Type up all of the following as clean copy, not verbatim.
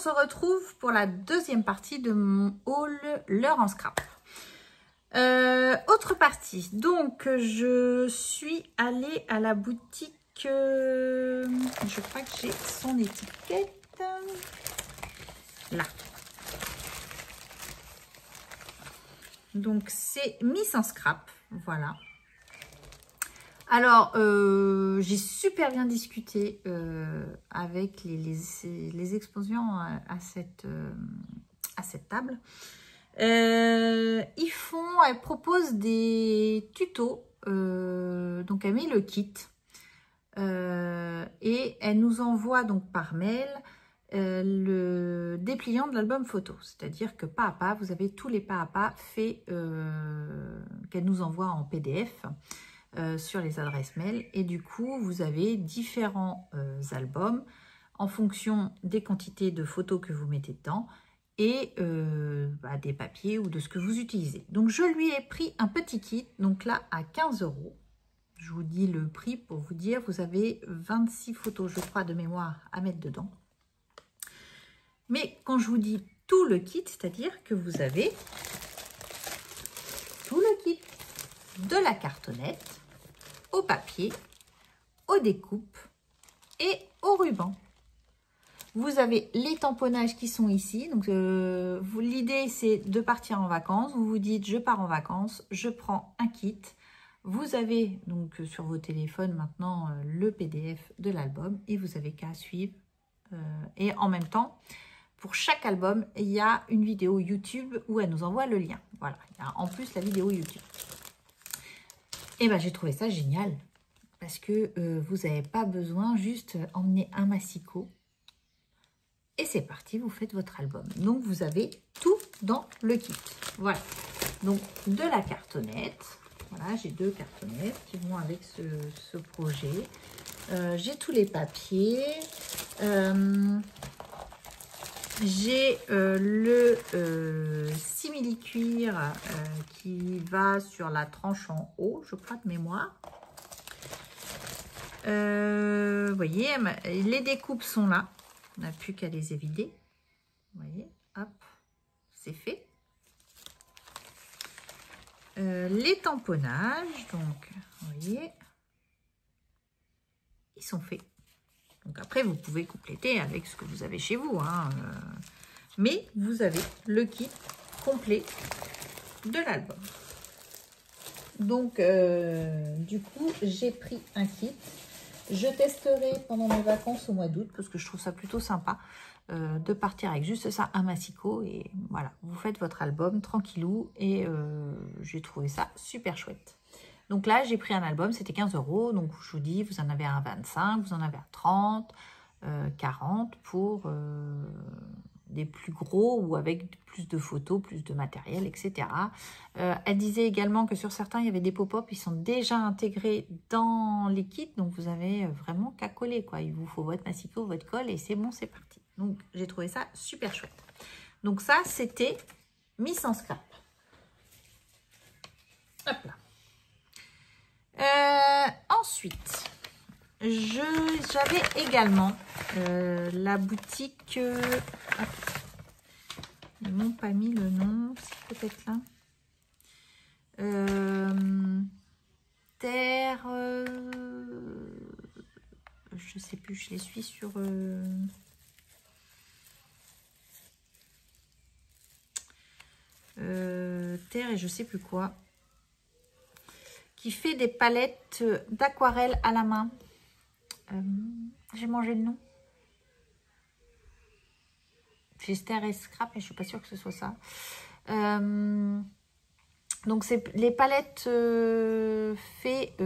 se retrouve pour la deuxième partie de mon haul L'heure en scrap. Autre partie. Donc, je suis allée à la boutique. Je crois que j'ai son étiquette. Là. Donc, c'est Miss en scrap. Voilà. Alors, j'ai super bien discuté avec les exposants à cette table. Elles proposent des tutos. Donc, elle met le kit. Et elle nous envoie donc par mail le dépliant de l'album photo. C'est-à-dire que pas à pas, vous avez tous les pas à pas faits qu'elle nous envoie en PDF. Sur les adresses mail, et du coup vous avez différents albums en fonction des quantités de photos que vous mettez dedans et des papiers ou de ce que vous utilisez. Donc je lui ai pris un petit kit, donc là à 15 €. Je vous dis le prix pour vous dire, vous avez 26 photos je crois de mémoire à mettre dedans. Mais quand je vous dis tout le kit, c'est-à-dire que vous avez tout le kit, de la cartonnette au papier, aux découpes et au ruban. Vous avez les tamponnages qui sont ici. Donc, l'idée, c'est de partir en vacances. Vous vous dites, je pars en vacances, je prends un kit. Vous avez donc sur vos téléphones maintenant le PDF de l'album et vous avez qu'à suivre. Et en même temps, pour chaque album, il y a une vidéo YouTube où elle nous envoie le lien. Voilà, il y a en plus la vidéo YouTube. Et ben, j'ai trouvé ça génial parce que vous n'avez pas besoin, juste emmener un massicot et c'est parti, vous faites votre album. Donc, vous avez tout dans le kit. Voilà, donc de la cartonnette. Voilà, j'ai 2 cartonnettes qui vont avec ce projet. J'ai tous les papiers. J'ai le simili-cuir qui va sur la tranche en haut, je crois, de mémoire. Vous voyez, les découpes sont là. On n'a plus qu'à les évider. Vous voyez, hop, c'est fait. Les tamponnages, donc, vous voyez, ils sont faits. Donc après, vous pouvez compléter avec ce que vous avez chez vous. Hein, mais vous avez le kit complet de l'album. Donc, du coup, j'ai pris un kit. Je testerai pendant mes vacances au mois d'août parce que je trouve ça plutôt sympa de partir avec juste ça, un massicot. Et voilà, vous faites votre album tranquillou et j'ai trouvé ça super chouette. Donc là, j'ai pris un album, c'était 15 €. Donc, je vous dis, vous en avez un à 25, vous en avez à 30, 40 pour des plus gros ou avec plus de photos, plus de matériel, etc. Elle disait également que sur certains, il y avait des pop-up, ils sont déjà intégrés dans les kits. Donc, vous avez vraiment qu'à coller, quoi. Il vous faut votre massicot, votre colle et c'est bon, c'est parti. Donc, j'ai trouvé ça super chouette. Donc, ça, c'était Miss en scrap. Hop là. Ensuite, j'avais également la boutique. Ils m'ont pas mis le nom, c'est peut-être là. Terre. Je sais plus, je les suis sur. Terre et je sais plus quoi. Qui fait des palettes d'aquarelle à la main. J'ai mangé le nom. J'ai Terre et Scrap, mais je suis pas sûre que ce soit ça. Donc, c'est les palettes faites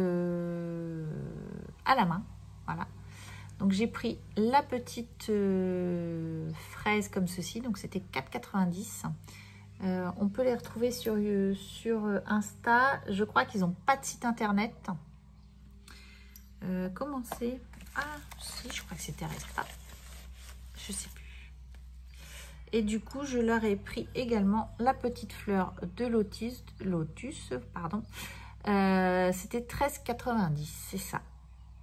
à la main. Voilà. Donc, j'ai pris la petite fraise comme ceci. Donc, c'était 4,90 €. On peut les retrouver sur Insta. Je crois qu'ils n'ont pas de site internet. Comment c'est? Ah, si, je crois que c'était Scrap. Je sais plus. Et du coup, je leur ai pris également la petite fleur de lotus, pardon. C'était 13,90 €, c'est ça.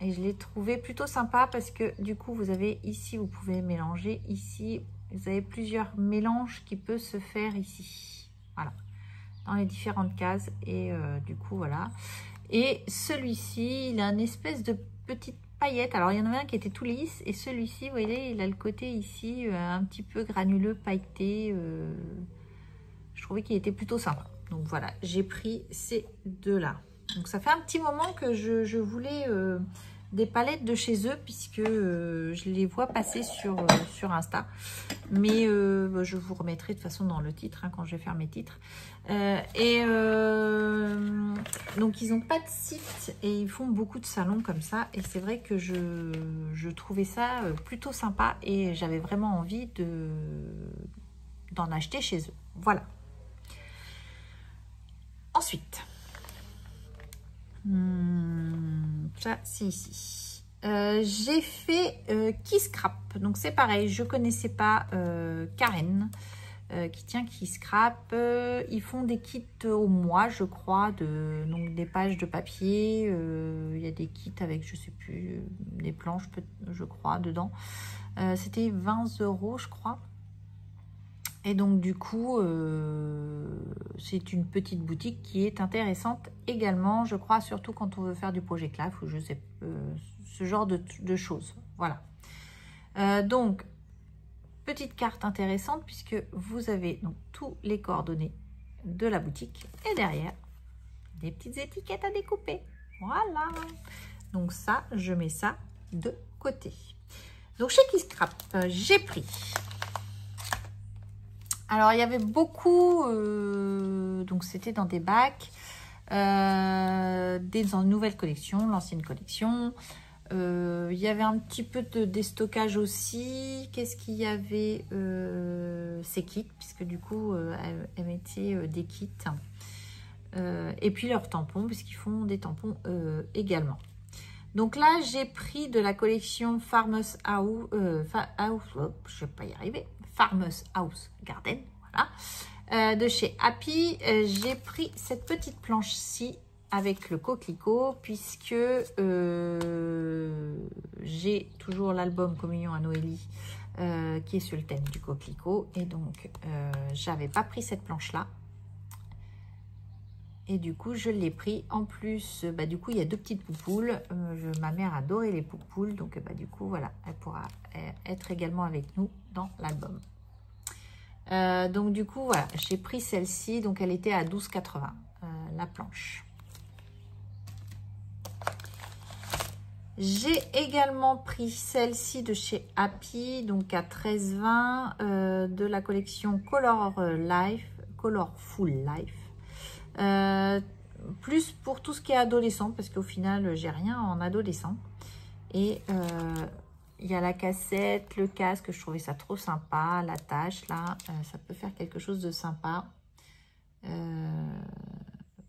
Et je l'ai trouvé plutôt sympa parce que du coup, vous avez ici, vous pouvez mélanger. Ici, vous avez plusieurs mélanges qui peuvent se faire ici. Voilà, dans les différentes cases. Et du coup, voilà. Et celui-ci, il a une espèce de petite paillette. Alors, il y en avait un qui était tout lisse. Et celui-ci, vous voyez, il a le côté ici un petit peu granuleux, pailleté. Je trouvais qu'il était plutôt sympa. Donc, voilà, j'ai pris ces deux-là. Donc, ça fait un petit moment que je voulais des palettes de chez eux, puisque je les vois passer sur Insta. Mais je vous remettrai de toute façon dans le titre, hein, quand je vais faire mes titres. Donc, ils n'ont pas de site et ils font beaucoup de salons comme ça. Et c'est vrai que je trouvais ça plutôt sympa et j'avais vraiment envie d'en acheter chez eux. Voilà. Ensuite, ça, c'est ici. J'ai fait Keyscrap. Donc, c'est pareil, je ne connaissais pas Karen. Qui tient Keyscrap. Ils font des kits au mois, je crois, donc des pages de papier. Il y a des kits avec, je sais plus, des planches, je crois, dedans. C'était 20 €, je crois. Et donc, du coup, c'est une petite boutique qui est intéressante également, je crois, surtout quand on veut faire du projet CLAF ou je sais, ce genre de choses. Voilà. Donc, petite carte intéressante puisque vous avez donc tous les coordonnées de la boutique et derrière des petites étiquettes à découper. Voilà. Donc ça, je mets ça de côté. Donc chez Keyscrap, j'ai pris. Alors il y avait beaucoup, donc c'était dans des bacs, dans une nouvelle collection, l'ancienne collection. Il y avait un petit peu de déstockage aussi. Qu'est-ce qu'il y avait? Ces kits, puisque du coup, elles mettaient des kits. Et puis leurs tampons, puisqu'ils font des tampons également. Donc là, j'ai pris de la collection Farmers House, je vais pas y arriver, Farmers House Garden, voilà, de chez Happy. J'ai pris cette petite planche-ci avec le coquelicot, puisque j'ai toujours l'album Communion à Noélie qui est sur le thème du coquelicot. Et donc, j'avais pas pris cette planche-là. Et du coup, je l'ai pris. En plus, du coup, il y a deux petites poupoules. Ma mère adorait les poupoules. Donc, du coup, voilà, elle pourra être également avec nous dans l'album. Donc, du coup, voilà, j'ai pris celle-ci. Donc, elle était à 12,80 la planche. J'ai également pris celle-ci de chez Happy, donc à 13,20 de la collection Colorful Life. Plus pour tout ce qui est adolescent, parce qu'au final, j'ai rien en adolescent. Et il y a la cassette, le casque, je trouvais ça trop sympa. La tâche, là, ça peut faire quelque chose de sympa.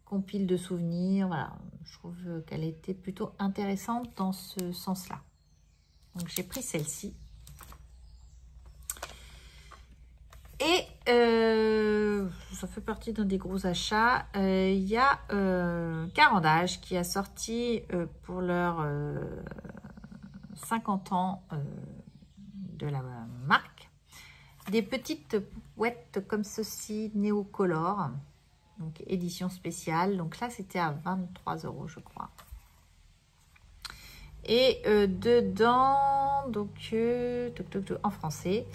Compile de souvenirs, voilà. Je trouve qu'elle était plutôt intéressante dans ce sens-là. Donc, j'ai pris celle-ci. Et ça fait partie d'un des gros achats. Il y a Carandages qui a sorti pour leur 50 ans de la marque des petites poupouettes comme ceci, Néocolor. Donc, édition spéciale. Donc là, c'était à 23 €, je crois. Et dedans, donc, en français,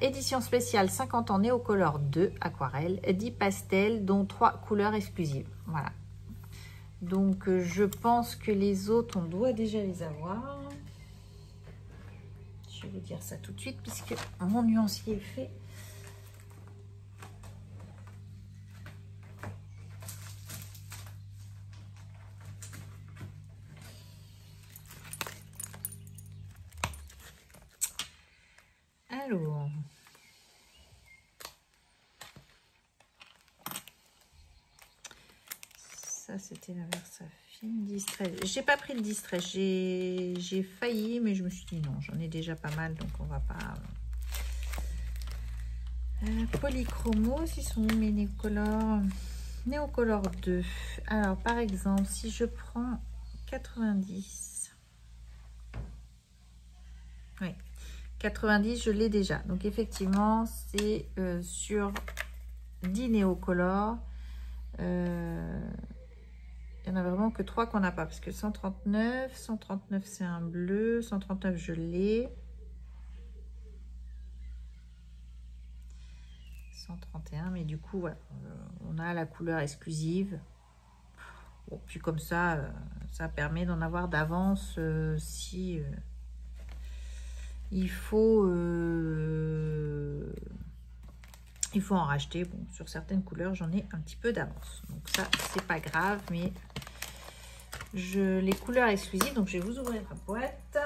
édition spéciale 50 ans Néocolor 2 aquarelle, 10 pastels, dont 3 couleurs exclusives. Voilà. Donc, je pense que les autres, on doit déjà les avoir. Je vais vous dire ça tout de suite, puisque mon nuancier est fait. Alors, ça c'était la Versafine Distress. J'ai pas pris le Distress, j'ai failli, mais je me suis dit non, j'en ai déjà pas mal, donc on va pas. Polychromos, ils sont où mes Néocolor 2. Alors par exemple, si je prends 90. Oui. 90, je l'ai déjà. Donc, effectivement, c'est sur Dineocolor. Il n'y en a vraiment que 3 qu'on n'a pas. Parce que 139, c'est un bleu. 139, je l'ai. 131, mais du coup, voilà, on a la couleur exclusive. Bon, puis comme ça, ça permet d'en avoir d'avance si il faut en racheter. Bon, sur certaines couleurs, j'en ai un petit peu d'avance. Donc ça, c'est pas grave, mais les couleurs exclusives. Donc je vais vous ouvrir la boîte.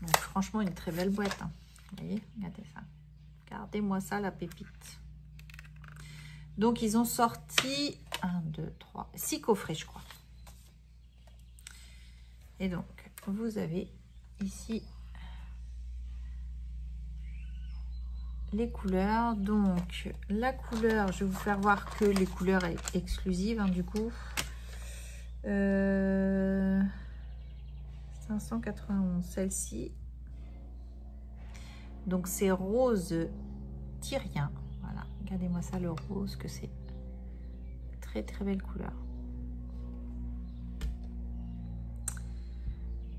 Donc, franchement, une très belle boîte. Hein. Vous voyez, regardez ça. Regardez-moi ça, la pépite. Donc, ils ont sorti 1, 2, 3, 6 coffrets, je crois. Et donc, vous avez ici les couleurs. Donc, la couleur, je vais vous faire voir que les couleurs exclusives, hein, du coup. 591, celle-ci. Donc c'est rose tyrien. Voilà, regardez-moi ça, le rose que c'est. Très très belle couleur.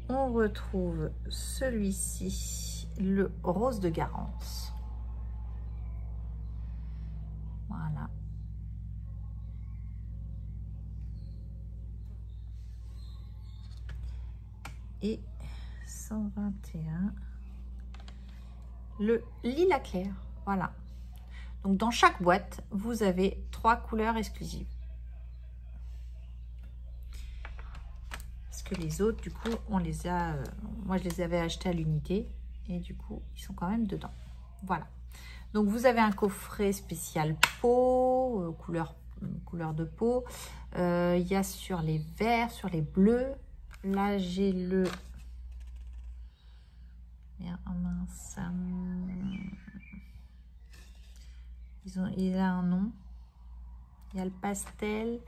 On retrouve celui-ci, le rose de Garance. Voilà. Et 121, le lilas clair. Voilà. Donc dans chaque boîte, vous avez 3 couleurs exclusives. Parce que les autres, du coup, on les a... moi, je les avais achetés à l'unité. Et du coup, ils sont quand même dedans. Voilà. Donc vous avez un coffret spécial peau, couleur de peau. Il y a sur les verts, sur les bleus. Là, j'ai le... mince. Il a un nom. Il y a le pastel.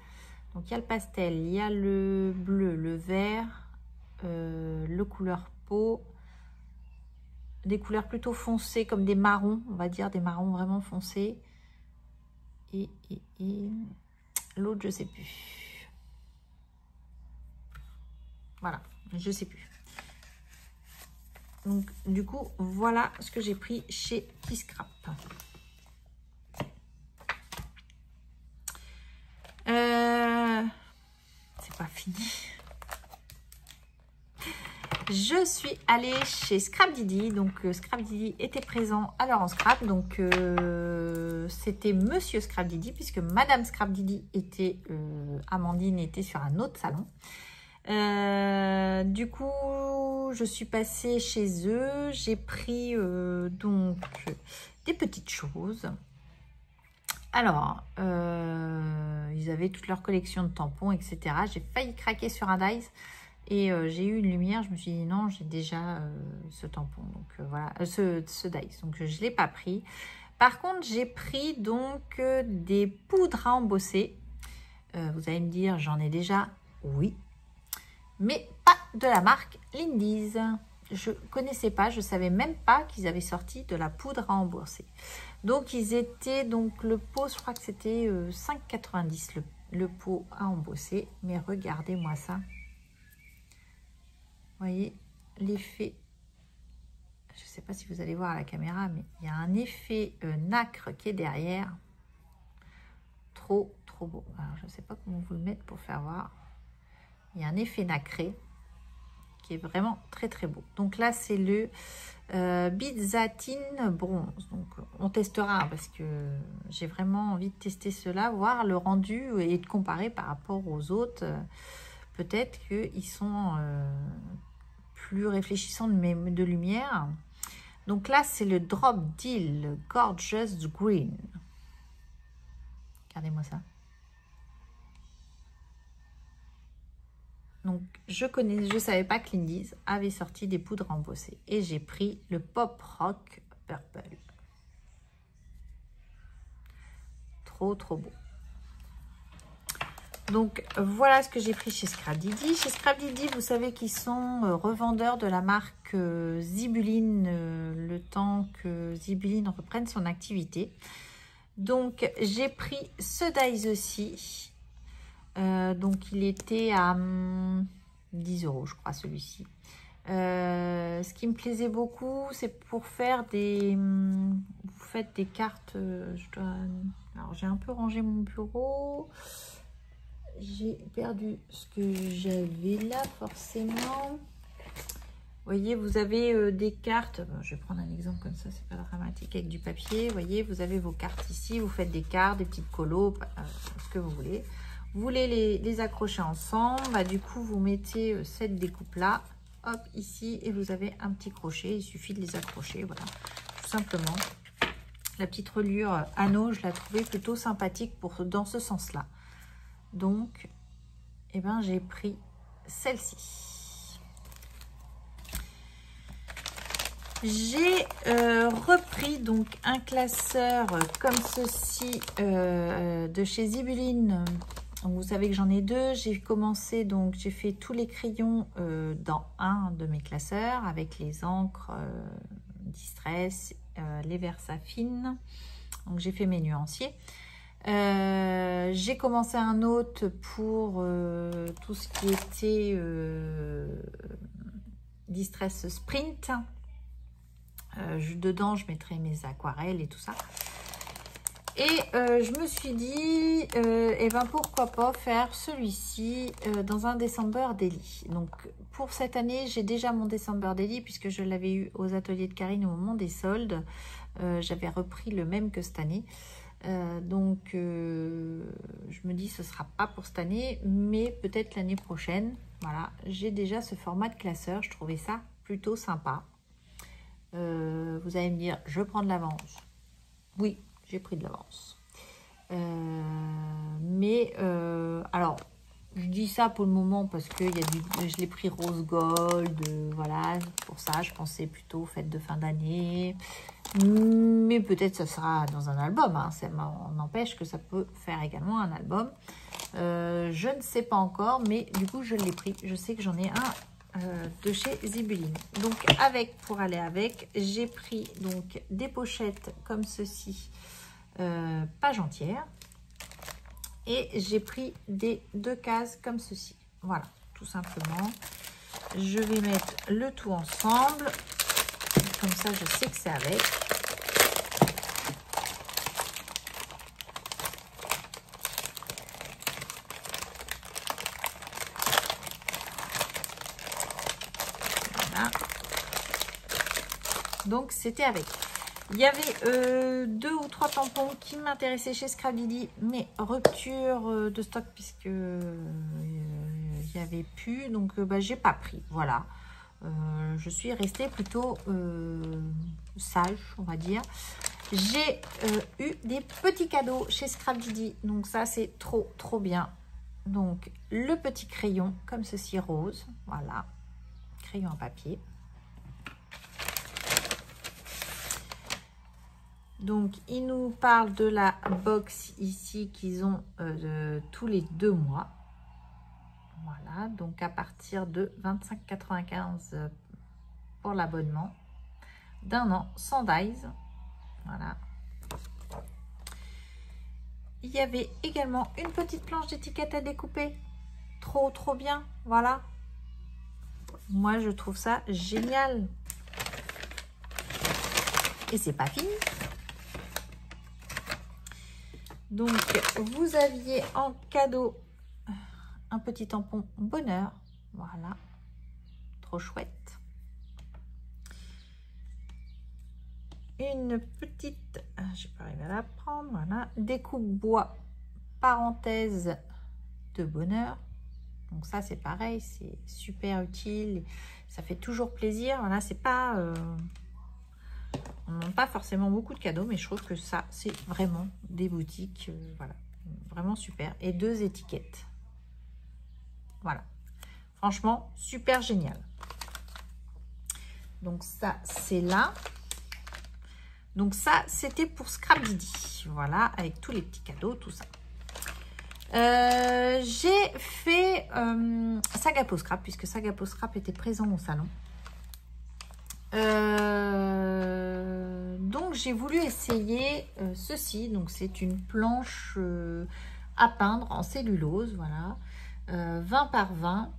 Donc, il y a le pastel, il y a le bleu, le vert, le couleur peau. Des couleurs plutôt foncées, comme des marrons, on va dire, des marrons vraiment foncés. Et l'autre, je sais plus. Voilà, je sais plus. Donc, du coup, voilà ce que j'ai pris chez Kisscrap. C'est pas fini. Je suis allée chez Scrap Didi. Donc, Scrap Didi était présent alors en scrap. Donc, c'était Monsieur Scrap Didi, puisque Madame Scrap Didi était, Amandine était sur un autre salon. Du coup, je suis passée chez eux. J'ai pris donc des petites choses. Alors, ils avaient toute leur collection de tampons, etc. J'ai failli craquer sur un Dice et j'ai eu une lumière. Je me suis dit non, j'ai déjà ce tampon, donc voilà, ce Dice. Donc je ne l'ai pas pris. Par contre, j'ai pris donc des poudres à embosser. Vous allez me dire, j'en ai déjà, oui, mais pas de la marque Lindy's. Je connaissais pas, je savais même pas qu'ils avaient sorti de la poudre à embosser. Donc ils étaient, donc le pot, je crois que c'était 5,90 le pot à embosser. Mais regardez-moi ça. Vous voyez l'effet, je sais pas si vous allez voir à la caméra, mais il y a un effet nacre qui est derrière. Trop beau. Alors je sais pas comment vous le mettre pour faire voir. Il y a un effet nacré qui est vraiment très beau. Donc là c'est le Bizzatine bronze. Donc on testera parce que j'ai vraiment envie de tester cela, voir le rendu et de comparer par rapport aux autres. Peut-être qu'ils sont plus réfléchissants de lumière. Donc là c'est le Drop Deal Gorgeous Green. Regardez-moi ça. Donc, je savais pas que Lindy's avait sorti des poudres embossées. Et j'ai pris le Pop Rock Purple. trop beau. Donc, voilà ce que j'ai pris chez Scrap Didi. Chez Scrap Didi, vous savez qu'ils sont revendeurs de la marque Zibuline, le temps que Zibuline reprenne son activité. Donc, j'ai pris ce dies aussi. Donc, il était à 10 €, je crois, celui-ci. Ce qui me plaisait beaucoup, c'est pour faire des... Vous faites des cartes... Alors, j'ai un peu rangé mon bureau... J'ai perdu ce que j'avais là, forcément. Vous voyez, vous avez des cartes. Bon, je vais prendre un exemple comme ça, c'est pas dramatique, avec du papier. Vous voyez, vous avez vos cartes ici. Vous faites des cartes, des petites colos, ce que vous voulez. Vous voulez les accrocher ensemble. Bah, du coup, vous mettez cette découpe-là. Hop, ici. Et vous avez un petit crochet. Il suffit de les accrocher. Voilà, tout simplement. La petite reliure anneau, je la trouvais plutôt sympathique dans ce sens-là. Donc, eh ben, j'ai pris celle-ci. J'ai repris donc un classeur comme ceci de chez Zibuline. Donc, vous savez que j'en ai deux. J'ai commencé, donc j'ai fait tous les crayons dans un de mes classeurs avec les encres Distress, les Versafine. Donc, j'ai fait mes nuanciers. J'ai commencé un autre pour tout ce qui était Distress Sprint. Dedans, je mettrai mes aquarelles et tout ça. Et je me suis dit, eh ben, pourquoi pas faire celui-ci dans un December Daily. Donc, pour cette année, j'ai déjà mon December Daily puisque je l'avais eu aux ateliers de Karine au moment des soldes. J'avais repris le même que cette année. Donc, je me dis ce sera pas pour cette année, mais peut-être l'année prochaine. Voilà, j'ai déjà ce format de classeur. Je trouvais ça plutôt sympa. Vous allez me dire, je prends de l'avance. Oui, j'ai pris de l'avance. Alors, je dis ça pour le moment parce que je l'ai pris rose gold. Voilà, pour ça, je pensais plutôt fête de fin d'année. Mais peut-être ça sera dans un album. Hein. Ça n'empêche que ça peut faire également un album. Je ne sais pas encore, mais du coup, je l'ai pris. Je sais que j'en ai un de chez Zibuline. Donc, pour aller avec, j'ai pris donc des pochettes comme ceci, page entière. Et j'ai pris des 2 cases comme ceci. Voilà, tout simplement. Je vais mettre le tout ensemble. Comme ça, je sais que c'est avec. Voilà. Donc, c'était avec. Il y avait 2 ou 3 tampons qui m'intéressaient chez Scrap Didi, mais rupture de stock puisque il n'y avait plus. Donc, j'ai pas pris. Voilà. Je suis restée plutôt sage, on va dire. J'ai eu des petits cadeaux chez Scrap Didi. Donc, ça, c'est trop bien. Donc, le petit crayon, comme ceci, rose. Voilà. Crayon à papier. Donc, ils nous parlent de la box ici qu'ils ont tous les 2 mois. Voilà, donc à partir de 25,95 pour l'abonnement. D'un an, sans dies. Voilà. Il y avait également une petite planche d'étiquette à découper. Trop bien. Voilà. Moi, je trouve ça génial. Et c'est pas fini. Donc, vous aviez en cadeau un petit tampon bonheur. Voilà. Trop chouette. Une petite, je vais pas arriver à la prendre, voilà. Découpe bois, parenthèse de bonheur. Donc ça, c'est pareil, c'est super utile. Ça fait toujours plaisir. Voilà, c'est pas... on n'a pas forcément beaucoup de cadeaux, mais je trouve que ça, c'est vraiment des boutiques, voilà, vraiment super. Et 2 étiquettes. Voilà. Franchement, super génial. Donc ça, c'est là. Donc ça, c'était pour Scrap Didi. Voilà, avec tous les petits cadeaux, tout ça. J'ai fait Sagapo Scrap, puisque Sagapo Scrap était présent au salon. Donc j'ai voulu essayer ceci. Donc c'est une planche à peindre en cellulose, voilà, 20 par 20.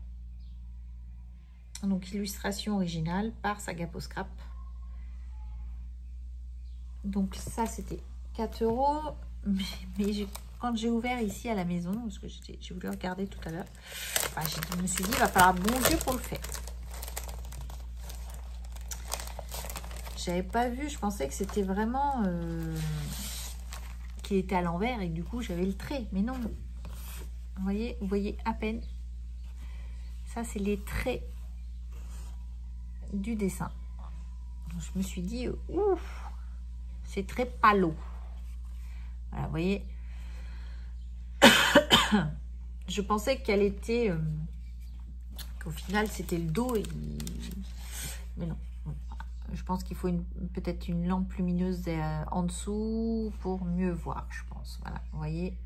Donc illustration originale par Sagapo Scrap. Donc ça c'était 4 €, mais quand j'ai ouvert ici à la maison, parce que j'ai voulu regarder tout à l'heure, enfin, je me suis dit il va falloir bon Dieu pour le faire. J'avais pas vu, je pensais que c'était vraiment qu'il était à l'envers et que du coup j'avais le trait, mais non. Vous voyez à peine. Ça c'est les traits du dessin. Donc, je me suis dit ouf, c'est très palo. Voilà, vous voyez. Je pensais qu'elle était qu'au final c'était le dos mais non. Je pense qu'il faut peut-être une lampe lumineuse en dessous pour mieux voir, je pense. Voilà, vous voyez.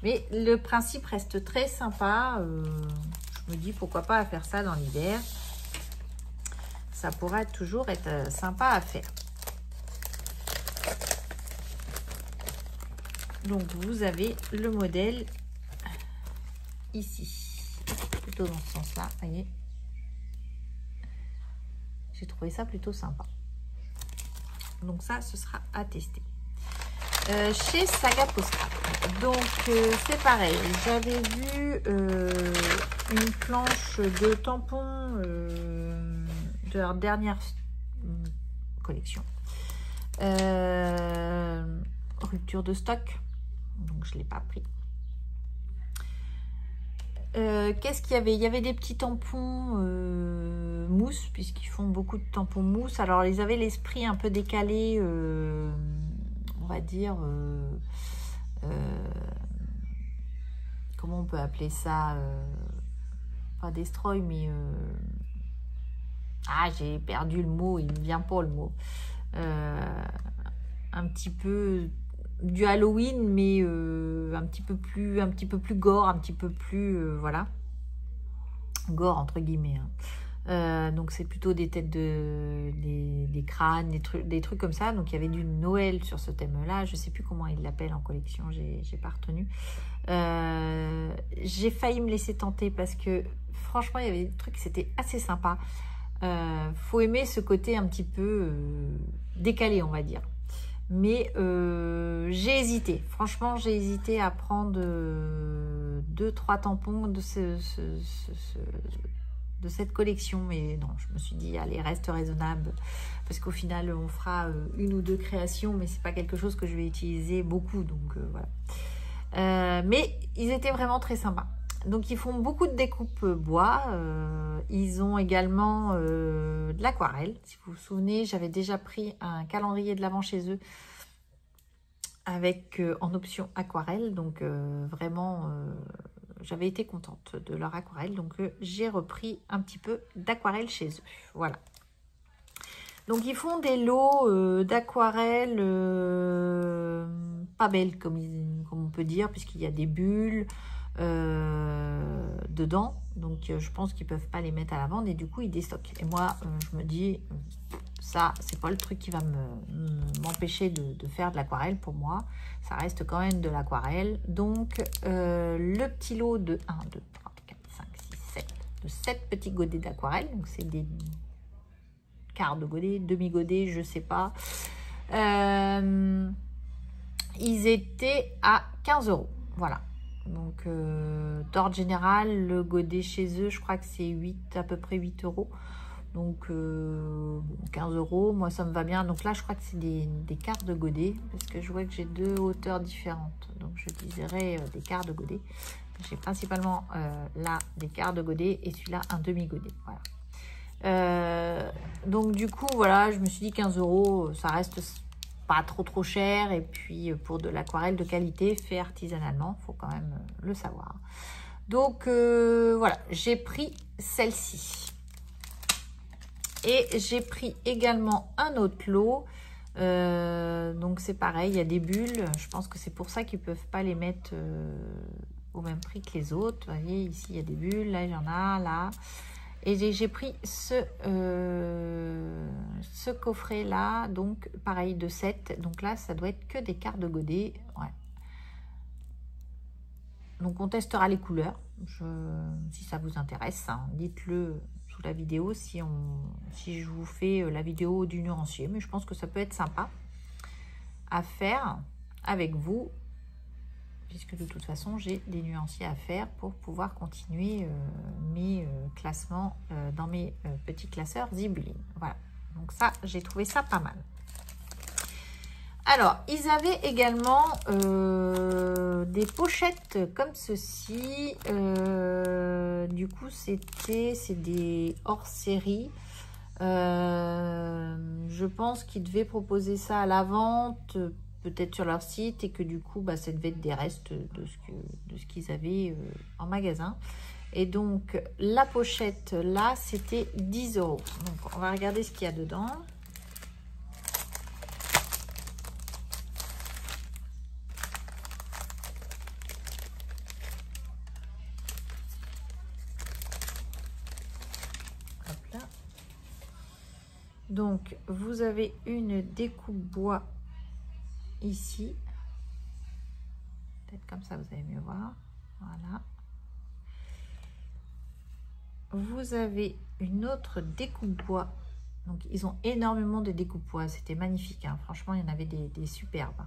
Mais le principe reste très sympa. Je me dis pourquoi pas faire ça dans l'hiver. Ça pourrait toujours être sympa à faire. Donc vous avez le modèle ici, plutôt dans ce sens-là, vous voyez. J'ai trouvé ça plutôt sympa. Donc ça, ce sera à tester. Chez Sagapo Scrap. Donc c'est pareil. J'avais vu une planche de tampons de leur dernière collection. Rupture de stock. Donc je ne l'ai pas pris. Qu'est-ce qu'il y avait? Il y avait des petits tampons mousse, puisqu'ils font beaucoup de tampons mousse. Alors, ils avaient l'esprit un peu décalé, on va dire, comment on peut appeler ça, pas destroy, mais ah, j'ai perdu le mot, il ne me vient pas le mot. Un petit peu du Halloween, mais un petit peu plus gore, un petit peu plus voilà, gore entre guillemets, hein. Donc c'est plutôt des têtes des crânes, des trucs comme ça. Donc il y avait du Noël sur ce thème là, je sais plus comment ils l'appellent en collection, j'ai pas retenu. J'ai failli me laisser tenter parce que franchement il y avait des trucs, c'était assez sympa. Faut aimer ce côté un petit peu décalé, on va dire. Mais j'ai hésité, franchement j'ai hésité à prendre 2-3 tampons de cette collection, mais non, je me suis dit allez, reste raisonnable, parce qu'au final on fera une ou deux créations, mais c'est pas quelque chose que je vais utiliser beaucoup, donc voilà. Mais ils étaient vraiment très sympas. Donc ils font beaucoup de découpe bois, ils ont également de l'aquarelle. Si vous vous souvenez, j'avais déjà pris un calendrier de l'Avent chez eux avec en option aquarelle, donc vraiment j'avais été contente de leur aquarelle, donc j'ai repris un petit peu d'aquarelle chez eux. Voilà. Donc ils font des lots d'aquarelle pas belles comme on peut dire, puisqu'il y a des bulles dedans, donc je pense qu'ils peuvent pas les mettre à la vente et du coup ils déstockent. Et moi je me dis ça c'est pas le truc qui va m'empêcher de faire de l'aquarelle. Pour moi ça reste quand même de l'aquarelle. Donc le petit lot de 1, 2, 3, 4, 5, 6, 7 de 7 petits godets d'aquarelle, donc c'est des quarts de godet, demi-godet, je sais pas, ils étaient à 15 €. Voilà. Donc d'ordre général, le godet chez eux, je crois que c'est à peu près 8 €. Donc 15 €, moi ça me va bien. Donc là je crois que c'est des quarts de godet, parce que je vois que j'ai deux hauteurs différentes. Donc je dirais des quarts de godet. J'ai principalement là des quarts de godet et celui-là un demi-godet. Voilà. Donc du coup voilà, je me suis dit 15 €, ça reste pas trop cher, et puis pour de l'aquarelle de qualité fait artisanalement, faut quand même le savoir. Donc voilà, j'ai pris celle-ci et j'ai pris également un autre lot Donc c'est pareil, il y a des bulles. Je pense que c'est pour ça qu'ils ne peuvent pas les mettre au même prix que les autres. Vous voyez, ici il y a des bulles, là il y en a, là. Et j'ai pris ce coffret là, donc pareil de 7. Donc là ça doit être que des quarts de godet. Ouais. Donc on testera les couleurs. Si ça vous intéresse, hein, dites-le sous la vidéo si je vous fais la vidéo du nuancier. Mais je pense que ça peut être sympa à faire avec vous, puisque de toute façon j'ai des nuanciers à faire pour pouvoir continuer mes classements dans mes petits classeurs Zibeline. Voilà, donc ça j'ai trouvé ça pas mal. Alors ils avaient également des pochettes comme ceci. Du coup c'est des hors-série. Je pense qu'ils devaient proposer ça à la vente, peut-être sur leur site, et que du coup bah, ça devait être des restes de ce qu'ils avaient en magasin. Et donc la pochette là c'était 10 €. Donc on va regarder ce qu'il y a dedans. Hop là. Donc vous avez une découpe bois ici, peut-être comme ça vous allez mieux voir. Voilà, vous avez une autre découpe bois. Donc ils ont énormément de découpes bois, c'était magnifique, hein. Franchement il y en avait des superbes,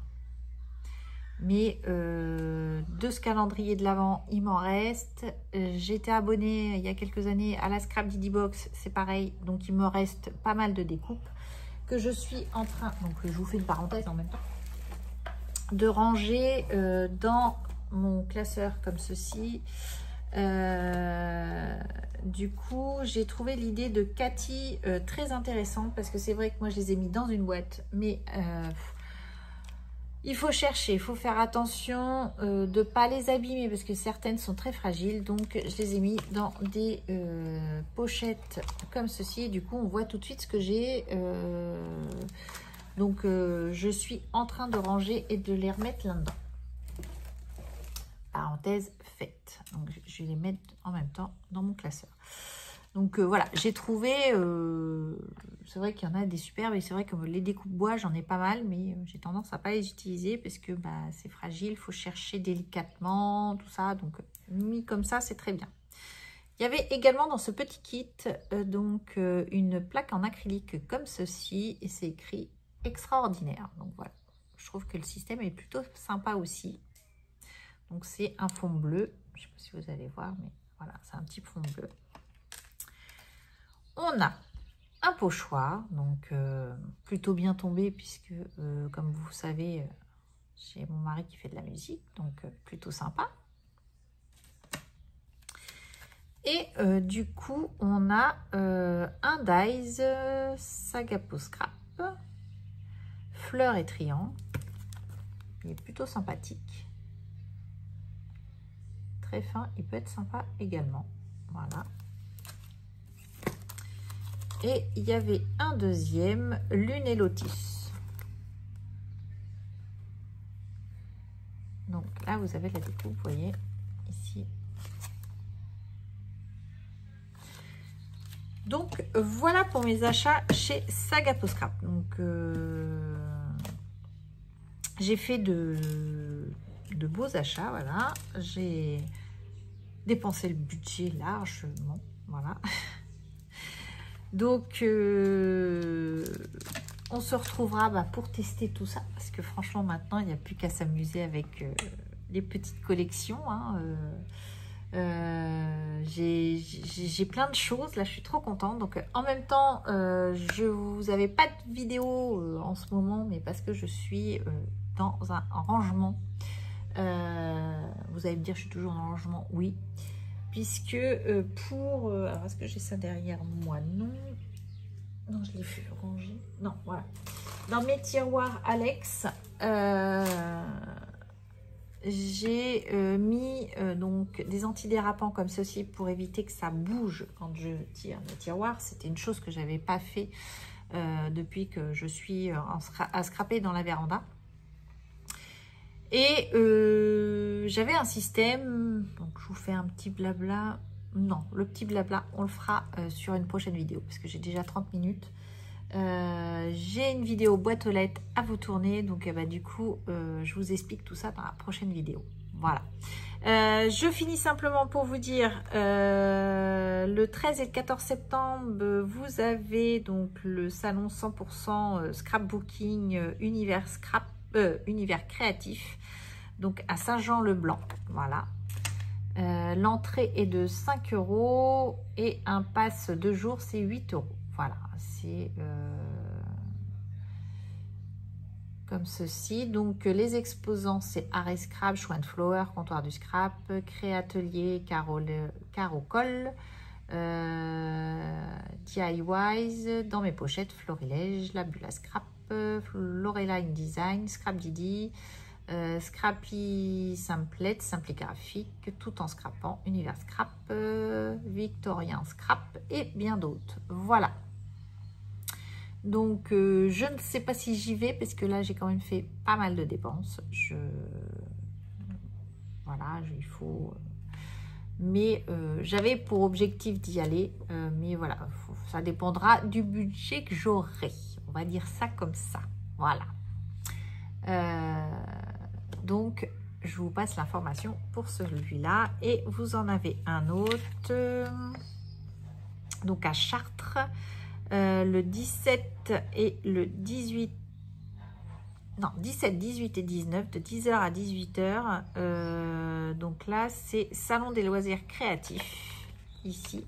mais de ce calendrier de l'Avent il m'en reste. J'étais abonnée il y a quelques années à la Scrap Didi Box, c'est pareil, donc il me reste pas mal de découpes que je suis en train, donc je vous fais une parenthèse en même temps, de ranger dans mon classeur comme ceci. Du coup j'ai trouvé l'idée de Cathy très intéressante, parce que c'est vrai que moi je les ai mis dans une boîte, mais il faut chercher, il faut faire attention de ne pas les abîmer, parce que certaines sont très fragiles. Donc je les ai mis dans des pochettes comme ceci, et du coup on voit tout de suite ce que j'ai. Donc je suis en train de ranger et de les remettre là-dedans. Parenthèse faite. Donc je vais les mettre en même temps dans mon classeur. Donc voilà, j'ai trouvé, c'est vrai qu'il y en a des superbes, et c'est vrai que les découpes bois j'en ai pas mal, mais j'ai tendance à pas les utiliser parce que bah, c'est fragile, il faut chercher délicatement, tout ça. Donc mis comme ça c'est très bien. Il y avait également dans ce petit kit donc une plaque en acrylique comme ceci, et c'est écrit extraordinaire. Donc voilà, je trouve que le système est plutôt sympa aussi. Donc c'est un fond bleu, je ne sais pas si vous allez voir, mais voilà, c'est un petit fond bleu. On a un pochoir, donc plutôt bien tombé, puisque comme vous savez, j'ai mon mari qui fait de la musique, donc plutôt sympa. Et du coup, on a un dies Sagapo Scrap, fleurs et triangles. Il est plutôt sympathique. Très fin, il peut être sympa également. Voilà. Et il y avait un deuxième, Lune et Lotus. Donc là, vous avez la découpe, vous voyez, ici. Donc voilà pour mes achats chez Sagapo Scrap. Donc j'ai fait de beaux achats, voilà. J'ai dépensé le budget largement, voilà. Donc on se retrouvera pour tester tout ça, parce que franchement maintenant il n'y a plus qu'à s'amuser avec les petites collections, hein. J'ai plein de choses là, je suis trop contente. Donc en même temps je vous avais pas de vidéo en ce moment, mais parce que je suis dans un rangement. Vous allez me dire, je suis toujours dans le rangement, oui, puisque alors est-ce que j'ai ça derrière moi? Non, je l'ai fait ranger, non, voilà, dans mes tiroirs Alex, j'ai mis donc des antidérapants comme ceci pour éviter que ça bouge quand je tire le tiroir. C'était une chose que j'avais pas fait depuis que je suis à scraper dans la véranda. Et j'avais un système, donc je vous fais un petit blabla. Non, le petit blabla, on le fera sur une prochaine vidéo, parce que j'ai déjà 30 minutes. J'ai une vidéo boîte aux lettres à vous tourner, donc du coup, je vous explique tout ça dans la prochaine vidéo. Voilà. Je finis simplement pour vous dire, le 13 et le 14 septembre, vous avez donc le salon 100% scrapbooking univers créatif, donc à Saint-Jean-le-Blanc. Voilà. L'entrée est de 5 € et un pass de jour, c'est 8 €. Voilà, c'est comme ceci. Donc les exposants, c'est Arrêt Scrap, Chouin Flower, Comptoir du Scrap, Créatelier, Caro Colle, DIYs, Dans mes pochettes, Florilège, La Bulle à Scrap, Loreline Design, Scrap Didi, Scrappy Simplette, Simpligraphique, Tout en scrapant, Univers Scrap, Victorien Scrap et bien d'autres. Voilà. Donc, je ne sais pas si j'y vais parce que là, j'ai quand même fait pas mal de dépenses. Voilà, il faut... Mais j'avais pour objectif d'y aller. Mais voilà, ça dépendra du budget que j'aurai. On va dire ça comme ça. Voilà. Donc, je vous passe l'information pour celui-là. Et vous en avez un autre. Donc, à Chartres. Le 17 et le 18. Non, 17, 18 et 19, de 10h à 18h. Donc là, c'est Salon des loisirs créatifs, ici.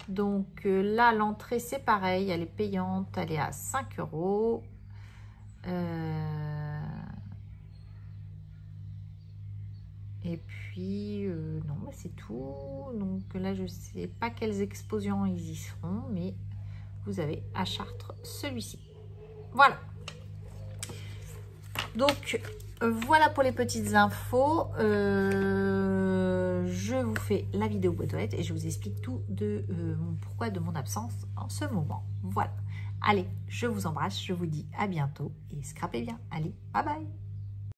Donc là, l'entrée, c'est pareil, elle est payante, elle est à 5 €. Et puis, non, bah, c'est tout. Donc là, je ne sais pas quelles expositions ils y seront, mais vous avez à Chartres celui-ci. Voilà. Donc, voilà pour les petites infos. Je vous fais la vidéo boîte aux lettres et je vous explique tout de pourquoi de mon absence en ce moment. Voilà. Allez, je vous embrasse, je vous dis à bientôt et scrapez bien. Allez, bye bye.